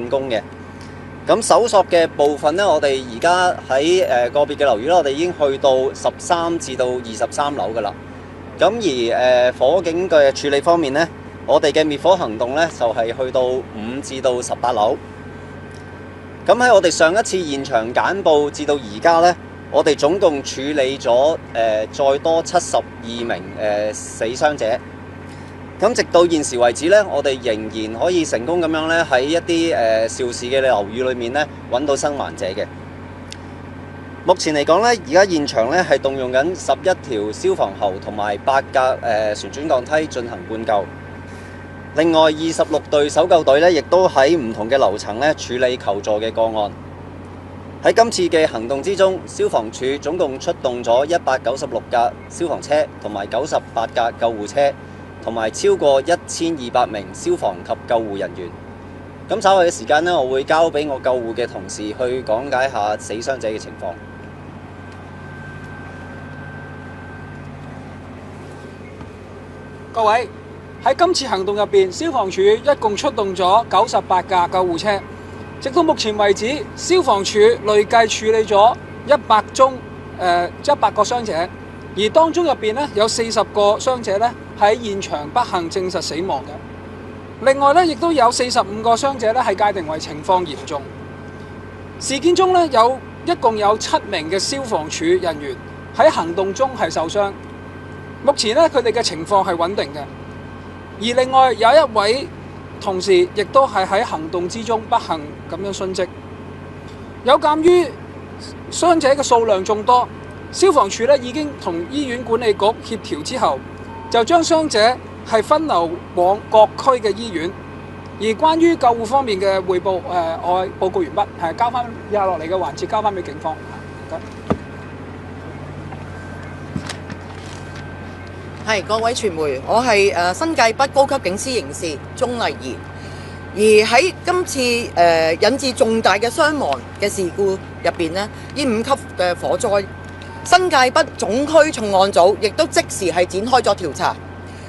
進攻嘅。咁搜索嘅部分呢，我哋而家喺個別嘅樓宇咧，我哋已經去到13至到23樓㗎啦。咁而火警嘅處理方面呢，我哋嘅滅火行動呢，就係去到5至到18樓。咁喺我哋上一次現場簡報至到而家呢，我哋總共處理咗再多72名死傷者。咁直到現時為止呢，我哋仍然可以成功咁樣咧喺一啲肇事嘅樓宇裏面咧揾到生還者嘅。目前嚟講咧，而家現場咧係動用緊11條消防喉同埋8架旋轉鋼梯進行灌救。另外26隊搜救隊咧，亦都喺唔同嘅樓層咧處理求助嘅個案。喺今次嘅行動之中，消防處總共出動咗196架消防車同埋98架救護車，同埋超過1200名消防及救護人員。咁稍後嘅時間呢，我會交俾我救護嘅同事去講解下死傷者嘅情況。各位，喺今次行動入邊，消防處一共出動咗98架救護車。直到目前為止，消防處累計處理咗100個傷者，而當中入邊呢，有40個傷者呢喺現場不幸證實死亡嘅。另外呢，亦都有45個傷者呢係界定為情況嚴重。事件中呢，一共有7名嘅消防處人員喺行動中係受傷，目前呢，佢哋嘅情況係穩定嘅。而另外有一位同事亦都係喺行動之中不幸咁樣殉職。有鑑於傷者嘅數量眾多，消防處呢已經同醫院管理局協調之後，就將傷者係分流往各區嘅醫院。而關於救護方面嘅彙報，我報告完畢，係交翻以下落嚟嘅環節交翻俾警方。係各位傳媒，我係新界北高級警司刑事鍾麗儀。而喺今次引致重大嘅傷亡嘅事故入邊呢，呢5級嘅火災，新界北總區重案組亦都即時係展開咗調查。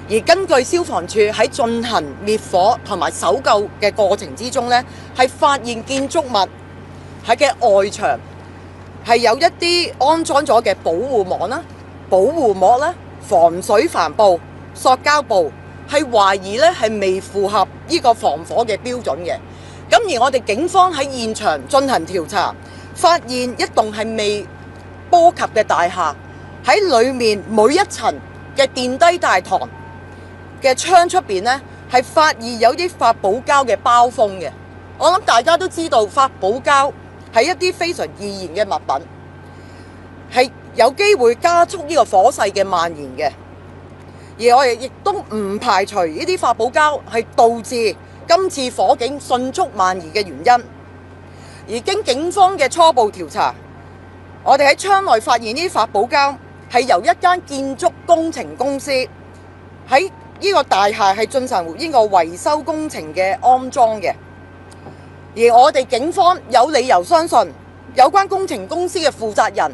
而根據消防處喺進行滅火同埋搜救嘅過程之中呢，係發現建築物喺嘅外牆係有一啲安裝咗嘅保護網啦、保護膜啦、防水帆布、塑膠布，係懷疑咧係未符合呢個防火嘅標準嘅。咁而我哋警方喺現場進行調查，發現一棟係未波及嘅大廈，喺裡面每一層嘅電梯大堂嘅窗出邊呢，係發現有啲發泡膠嘅包封嘅。我諗大家都知道發泡膠係一啲非常易燃嘅物品，係有機會加速呢個火勢嘅蔓延嘅。而我哋亦都唔排除呢啲發泡膠係導致今次火警迅速蔓延嘅原因。而經警方嘅初步調查，我哋喺窗內發現呢啲發泡膠係由一間建築工程公司喺呢個大廈係進行呢個維修工程嘅安裝嘅。而我哋警方有理由相信有關工程公司嘅負責人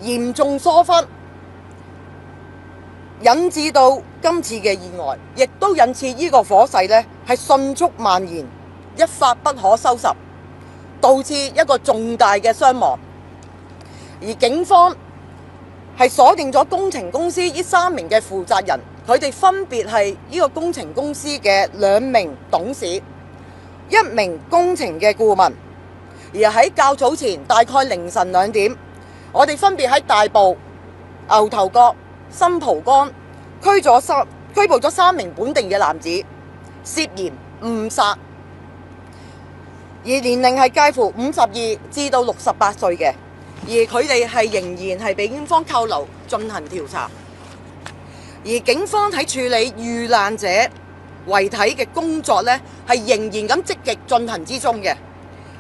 嚴重疏忽，引致到今次嘅意外，亦都引致呢個火勢呢係迅速蔓延，一發不可收拾，導致一個重大嘅傷亡。而警方係鎖定咗工程公司呢3名嘅負責人，佢哋分別係呢個工程公司嘅2名董事、1名工程嘅顧問。而喺較早前大概凌晨2點，我哋分別喺大埔、牛頭角、新蒲崗拘捕咗3名本地嘅男子，涉嫌誤殺，而年齡係介乎52至到68歲嘅，而佢哋係仍然係被警方扣留進行調查。而警方喺處理遇難者遺體嘅工作呢，係仍然咁積極進行之中嘅。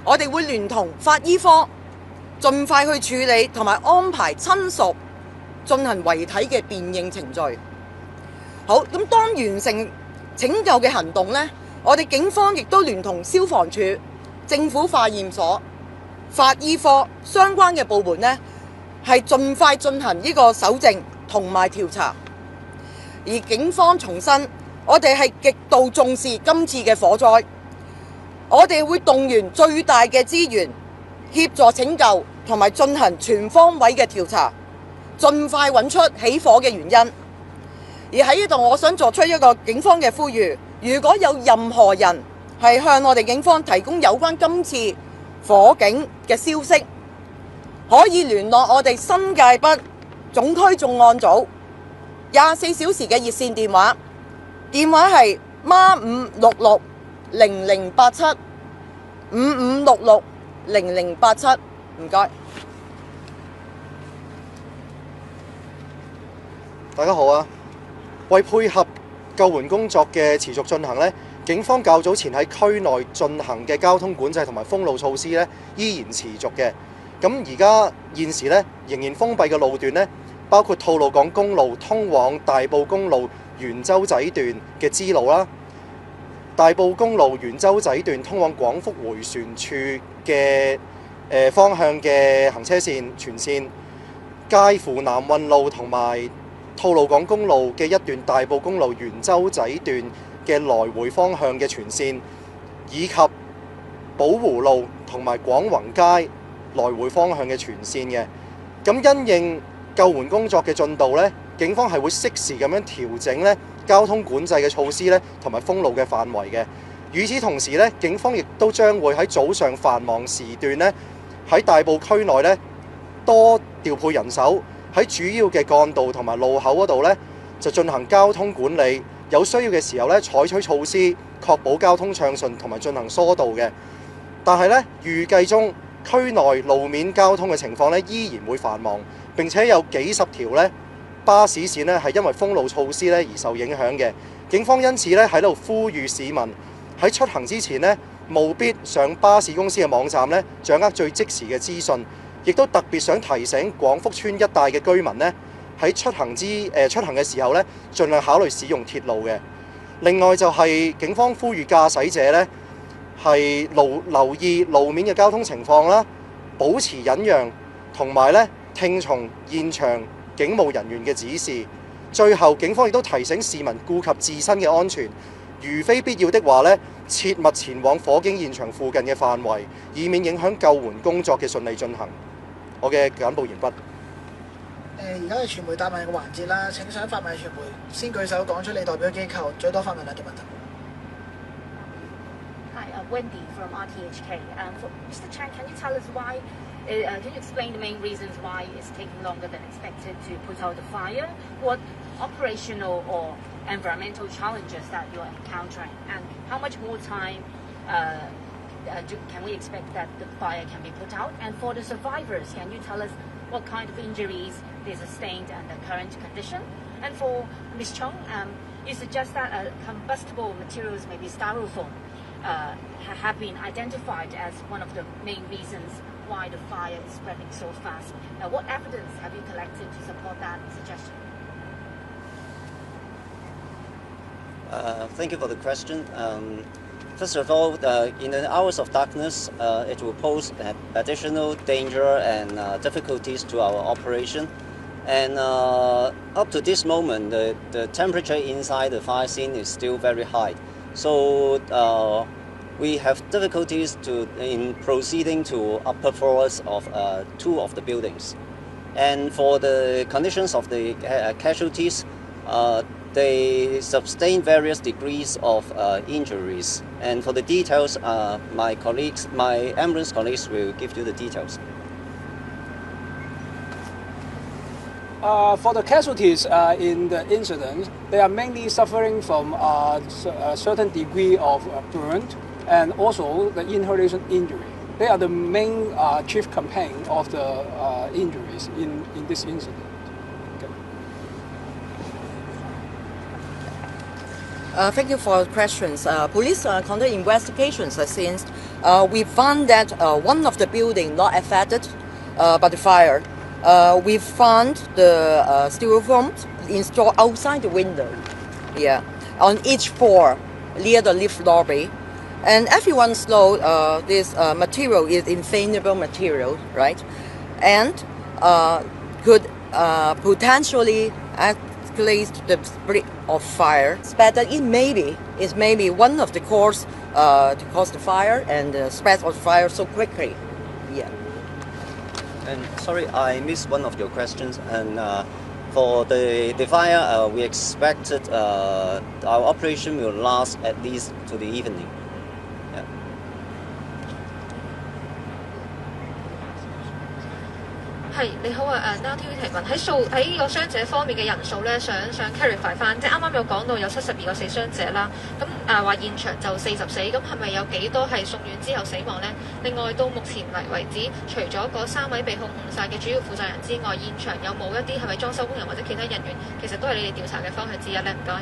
我哋會聯同法醫科盡快去處理同埋安排親屬進行遺體嘅辨認程序。好，咁當完成拯救嘅行動呢，我哋警方亦都聯同消防處、政府化驗所、法醫科相關嘅部門呢，係盡快進行呢個搜證同埋調查。而警方重申，我哋係極度重視今次嘅火災，我哋會動員最大嘅資源協助拯救同埋進行全方位嘅調查，盡快揾出起火嘅原因。而喺呢度，我想作出一個警方嘅呼籲，如果有任何人係向我哋警方提供有關今次火警嘅消息，可以聯絡我哋新界北總區重案組24小時嘅熱線電話，電話係55660087 55660087，唔該。大家好啊！為配合救援工作嘅持續進行呢，警方較早前喺區內進行嘅交通管制同埋封路措施呢，依然持續嘅。咁而家現時呢，仍然封閉嘅路段呢，包括吐露港公路通往大埔公路元洲仔段嘅支路啦，大埔公路元洲仔段通往廣福迴旋處嘅方向嘅行車線全線，介乎南運路同埋吐露港公路嘅一段大埔公路元洲仔段嘅來回方向嘅全線，以及寶湖路同埋廣宏街來回方向嘅全線嘅。咁因應救援工作嘅進度呢，警方係會適時咁樣調整呢交通管制嘅措施呢，同埋封路嘅範圍嘅。與此同時呢，警方亦都將會喺早上繁忙時段呢，喺大埔區內呢多調配人手，喺主要嘅幹道同埋路口嗰度呢，就進行交通管理，有需要嘅時候呢，採取措施，確保交通暢順同埋進行疏導嘅。但係呢，預計中區內路面交通嘅情況呢，依然會繁忙，並且有幾十條呢巴士線呢係因為封路措施呢而受影響嘅。警方因此呢喺度呼籲市民喺出行之前呢，務必上巴士公司嘅網站呢，掌握最即時嘅資訊。亦都特別想提醒廣福村一帶嘅居民呢，喺出行嘅時候呢，盡量考慮使用鐵路嘅。另外就係警方呼籲駕駛者呢，係留意路面嘅交通情況啦，保持忍讓，同埋呢聽從現場警務人員嘅指示。最後，警方亦都提醒市民顧及自身嘅安全，如非必要的話呢，切勿前往火警現場附近嘅範圍，以免影響救援工作嘅順利進行。我嘅簡報完畢。而家係傳媒答問嘅環節啦，請想發問傳媒先舉手講出你代表機構，最多發問2條問題。Hi, Wendy from RTHK. Mr. Chan, can you tell us why? Can you explain the main reasons why it's taking longer than expected to put out the fire? What operational or environmental challenges that you're encountering, and how much more time can we expect that the fire can be put out? And for the survivors, can you tell us what kind of injuries they sustained and the current condition? And for Ms. Chong, you suggest that combustible materials, maybe styrofoam, have been identified as one of the main reasons why the fire is spreading so fast. What evidence have you collected to support that suggestion? Thank you for the question. First of all, in the hours of darkness, it will pose additional danger and difficulties to our operation. And up to this moment, the temperature inside the fire scene is still very high. So we have difficulties in proceeding to upper floors of 2 of the buildings. And for the conditions of the casualties, they sustain various degrees of injuries. And for the details, my ambulance colleagues will give you the details. For the casualties in the incident, they are mainly suffering from a certain degree of burn and also the inhalation injury. They are the main chief complaint of the injuries in this incident. Thank you for the questions. Police conduct investigations since we found that one of the buildings not affected by the fire. We found the styrofoam installed outside the window, on each floor near the lift lobby. And everyone knows this material is inflammable material, right? And could potentially escalate the spread of fire. But that it maybe one of the cause to cause the fire and the spread of fire so quickly. Yeah. And sorry, I missed one of your questions. And for the fire, we expected our operation will last at least to the evening. Yeah. 係你好啊，Now TV 提問喺個傷者方面嘅人數咧，想 clarify 翻，即係啱啱有講到有72個死傷者啦，咁話現場就40死，咁係咪有幾多係送院之後死亡咧？另外到目前為止，除咗嗰3位被控誤殺嘅主要負責人之外，現場有冇一啲係咪裝修工人或者其他人員，其實都係你哋調查嘅方向之一咧？唔該。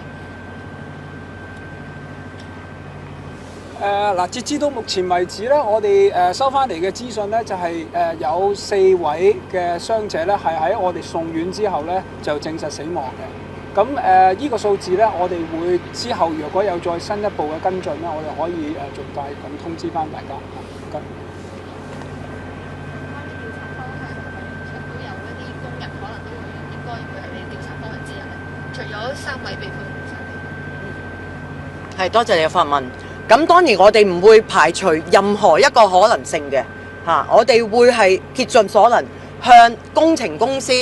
截至到目前為止咧，我哋收翻嚟嘅資訊咧，就係有4位嘅傷者咧係喺我哋送院之後咧就證實死亡嘅。咁呢個數字咧，我哋會之後如果有再新一步嘅跟進咧，我哋可以盡快咁通知翻大家。唔該。有一啲工人可能都應該會係你調查方向之一咧，除咗3位被判誤殺。係多謝你嘅發問。咁當然我哋唔會排除任何一個可能性嘅嚇，我哋會係竭盡所能向工程公司，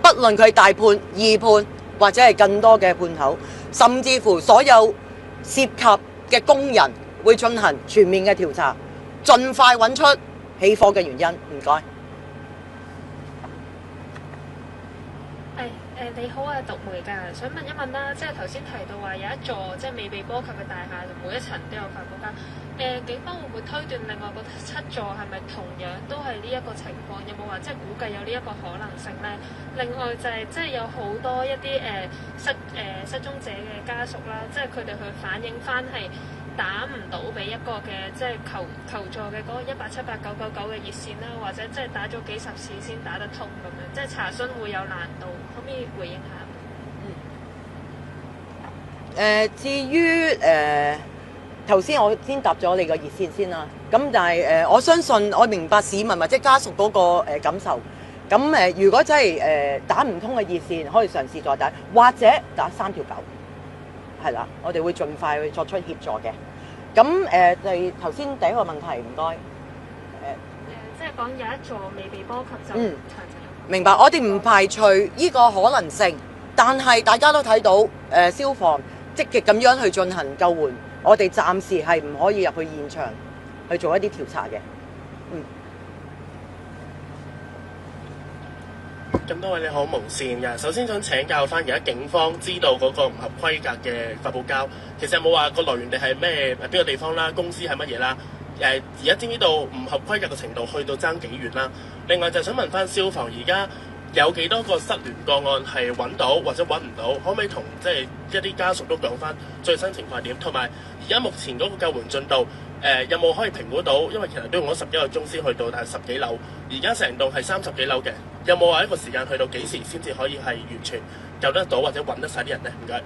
不論佢大判、二判或者係更多嘅判頭，甚至乎所有涉及嘅工人，會進行全面嘅調查，盡快揾出起火嘅原因。唔該。你好啊，獨梅㗎，想問一問啦，即係頭先提到話有一座即係未被波及嘅大廈，每一層都有發火間。警方會唔會推斷另外嗰7座係咪同樣都係呢一個情況？有冇話即係估計有呢一個可能性咧？另外就係即係有好多一啲失蹤者嘅家屬啦，即係佢哋去反映翻係打唔到俾一個嘅即係求助嘅嗰個1878999嘅熱線啦，或者即係打咗幾十次先打得通咁樣，即係查詢會有難度，可唔可以回應下？至於頭先我先答咗你個熱線先啦，咁但係我相信我明白市民或者家屬嗰個感受。咁如果真係打唔通嘅熱線，可以嘗試再打，或者打3條9，係啦，我哋會盡快去作出協助嘅。咁就頭先第一個問題，唔該。即係講有一座未被波及就詳情。明白，我哋唔排除呢個可能性，但係大家都睇到消防積極咁樣去進行救援，我哋暫時係唔可以入去現場去做一啲調查嘅。咁多位你好，無線嘅。首先想請教翻，而家警方知道嗰個唔合規格嘅發泡膠，其實有冇話個來源地係咩？邊個地方啦？公司係乜嘢啦？而家知唔知道唔合規格嘅程度去到爭幾遠啦？另外就想問翻消防，而家有幾多個失聯個案係揾到或者揾唔到？可唔可以同即係一啲家屬都講翻最新情況係點？同埋而家目前嗰個救援進度，有冇可以評估到？因為其實都用咗10幾個鐘先去到，但係10幾樓，而家成棟係30幾樓嘅，有冇話一個時間去到幾時先至可以係完全救得到或者揾得晒啲人呢？唔該。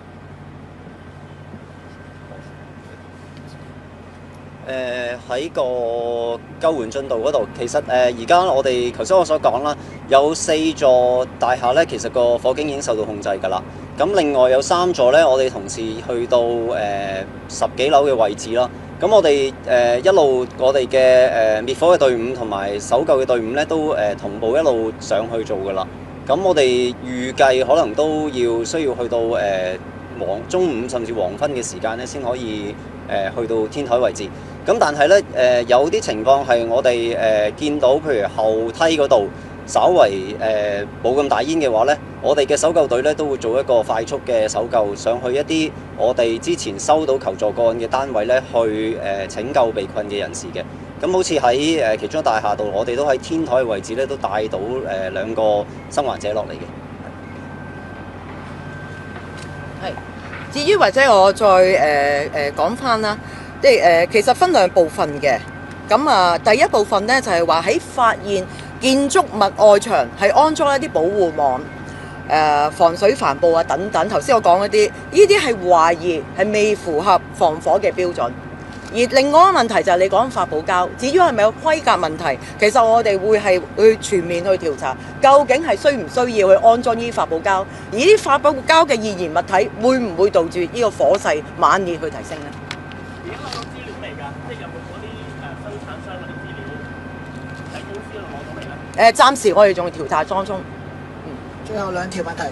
喺個救援進度嗰度，其實而家我哋頭先我所講啦，有4座大廈咧，其實個火警已經受到控制㗎啦。咁另外有3座咧，我哋同時去到10幾樓嘅位置啦。咁我哋一路我哋嘅滅火嘅隊伍同埋搜救嘅隊伍咧，都同步一路上去做㗎啦。咁我哋預計可能都需要去到中午甚至黃昏嘅時間咧，先可以去到天台位置。咁但係咧有啲情況係我哋見到，譬如後梯嗰度稍為冇咁大煙嘅話咧，我哋嘅搜救隊咧都會做一個快速嘅搜救，上去一啲我哋之前收到求助個案嘅單位咧，去拯救被困嘅人士嘅。咁好似喺其中大廈度，我哋都喺天台嘅位置咧，都帶到2個生還者落嚟嘅。係。至於或者我再講翻啦，即係其實分2部分嘅。咁第一部分咧就係話喺發現建築物外牆係安裝一啲保護網、防水帆布啊等等。頭先我講嗰啲，呢啲係懷疑係未符合防火嘅標準。而另外一個問題就係你講發泡膠，至於係咪有規格問題，其實我哋會係去全面去調查，究竟係需唔需要去安裝呢啲發泡膠，而啲發泡膠嘅易燃物體會唔會導致呢個火勢猛烈去提升呢？而家攞到資料未㗎？即係有冇嗰啲生產商嗰啲資料喺公司度攞到未咧？暫時我哋仲調查當中。最後兩條問題。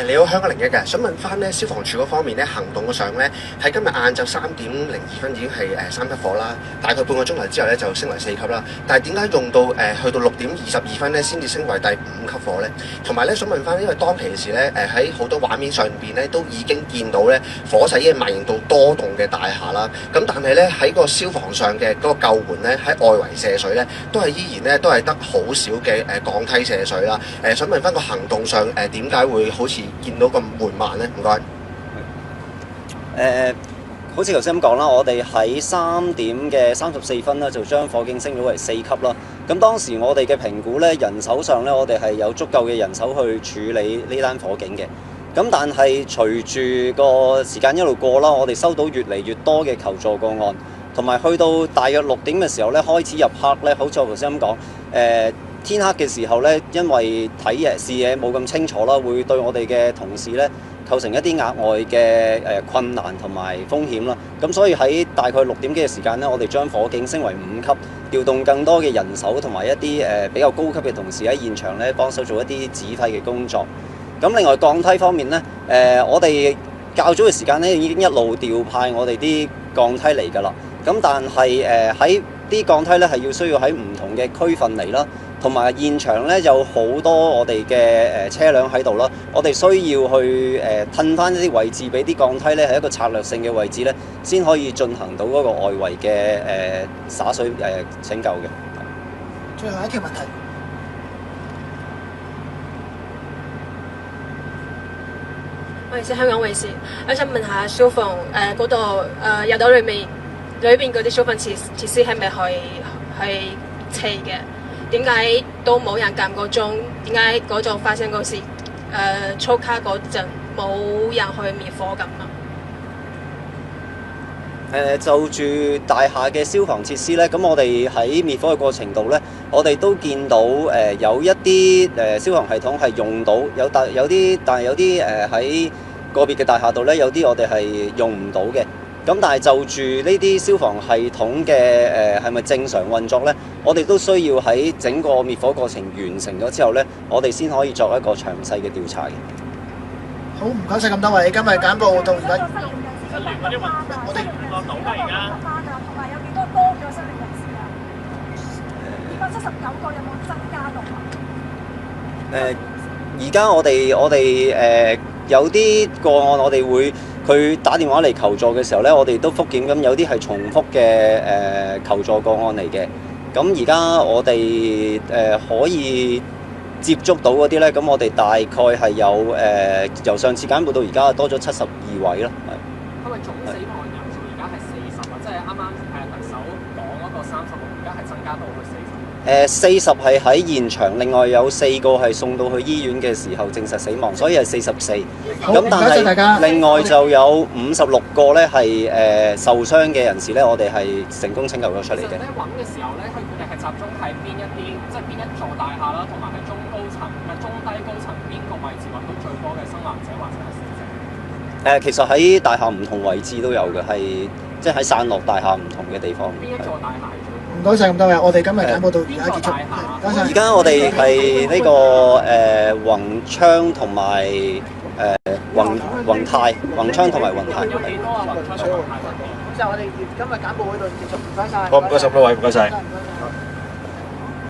你好，香港01嘅，想問翻咧消防處嗰方面咧行動上咧，喺今日晏晝3:02已經係3級火啦，大概半個鐘頭之後咧就升為4級啦。但係點解用到去到6:22咧先至升為第5級火咧？同埋咧想問翻，因為當其時咧喺好多畫面上邊咧都已經見到咧火勢已經蔓延到多棟嘅大廈啦。咁但係咧喺個消防上嘅嗰個救援咧喺外圍射水咧都係依然咧都係得好少嘅鋼梯射水啦。想問翻個行動上點解會好似見到咁緩慢咧？唔該。好似頭先咁講啦，我哋喺3:34咧就將火警升咗為4級啦。咁當時我哋嘅評估咧，人手上咧我哋係有足夠嘅人手去處理呢單火警嘅。咁但係隨住個時間一路過啦，我哋收到越嚟越多嘅求助個案，同埋去到大約6點嘅時候咧開始入黑咧，好似我頭先咁講，天黑嘅時候咧，因為視野冇咁清楚啦，會對我哋嘅同事咧構成一啲額外嘅困難同埋風險啦。咁所以喺大概6點幾嘅時間咧，我哋將火警升為5級，調動更多嘅人手同埋一啲比較高級嘅同事喺現場咧幫手做一啲指揮嘅工作。咁另外鋼梯方面咧，我哋較早嘅時間咧已經一路調派我哋啲鋼梯嚟㗎啦。咁但係喺啲鋼梯咧係要需要喺唔同嘅區份嚟啦。同埋現場咧有好多我哋嘅車輛喺度啦，我哋需要去褪翻一啲位置俾啲鋼梯咧，係一個策略性嘅位置咧，先可以進行到嗰個外圍嘅灑水拯救嘅。最後一條問題。我係香港衛視，我想問下消防嗰度入到裏邊嗰啲消防設施係咪可以砌嘅？點解都冇人撳個鐘？點解嗰種發生嗰時粗卡嗰陣冇人去滅火咁啊？就住大廈嘅消防設施咧，咁我哋喺滅火嘅過程度咧，我哋都見到有一啲消防系統係用到，但係有啲喺個別嘅大廈度咧，有啲我哋係用唔到嘅。咁但係就住呢啲消防系統嘅係咪正常運作呢？我哋都需要喺整個滅火過程完成咗之後呢，我哋先可以作一個詳細嘅調查嘅。好，唔該晒咁多位，今日簡報到而家。我哋個倒而家。同埋有幾多多咗失業人士啊？279個有冇增加到啊？而家我哋有啲個案，我哋會佢打電話嚟求助嘅時候咧，我哋都覆檢，咁有啲係重複嘅求助個案嚟嘅。咁而家我哋可以接觸到嗰啲咧，咁我哋大概係有由上次簡報到而家多咗72位啦。係咪總死亡人數而家係40啊？即係啱啱特首講嗰個36，而家係增加到去40。40係喺現場，另外有4個係送到去醫院嘅時候證實死亡，所以係44。咁但係另外就有56個咧係受傷嘅人士咧，我哋係成功拯救咗出嚟嘅。咧揾嘅時候咧，佢哋係集中喺邊一啲，即係邊一座大廈啦，同埋係中低高層邊個位置揾到最多嘅生還者或者係死者？其實喺大廈唔同位置都有嘅，係即係喺散落大廈唔同嘅地方。邊一座大廈？唔該晒咁多位，我哋今日簡報到而家結束。而家我哋係呢個宏昌同埋宏泰，宏昌同埋宏泰。有幾多啊？宏昌同宏泰。就我哋今日簡報會度結束，唔該晒。好，唔該晒各位，唔該晒。唔該。